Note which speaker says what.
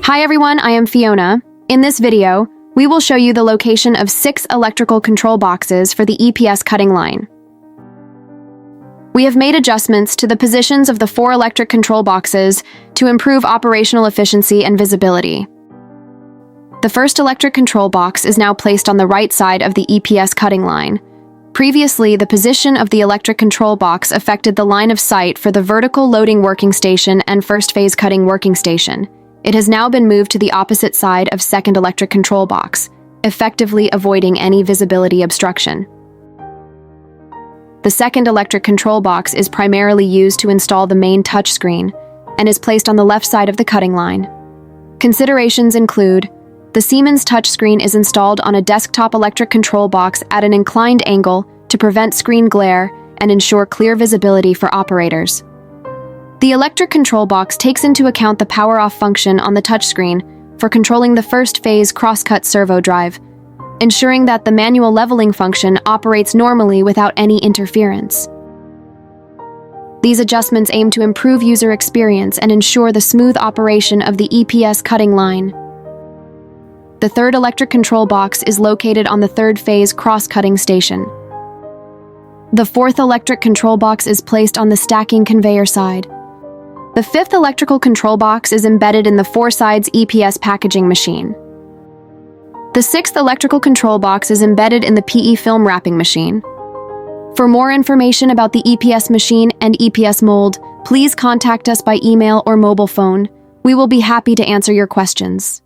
Speaker 1: Hi everyone, I am Fiona. In this video, we will show you the location of 6 electrical control boxes for the EPS cutting line. We have made adjustments to the positions of the 4 electric control boxes to improve operational efficiency and visibility. The first electric control box is now placed on the right side of the EPS cutting line. Previously, the position of the electric control box affected the line of sight for the vertical loading working station and first phase cutting working station. It has now been moved to the opposite side of second electric control box, effectively avoiding any visibility obstruction. The second electric control box is primarily used to install the main touchscreen and is placed on the left side of the cutting line. Considerations include: the Siemens touchscreen is installed on a desktop electric control box at an inclined angle to prevent screen glare and ensure clear visibility for operators. The electric control box takes into account the power-off function on the touchscreen for controlling the first phase crosscut servo drive, ensuring that the manual leveling function operates normally without any interference. These adjustments aim to improve user experience and ensure the smooth operation of the EPS cutting line. The third electric control box is located on the third phase cross-cutting station. The fourth electric control box is placed on the stacking conveyor side. The fifth electrical control box is embedded in the 4 sides EPS packaging machine. The sixth electrical control box is embedded in the PE film wrapping machine. For more information about the EPS machine and EPS mold, please contact us by email or mobile phone. We will be happy to answer your questions.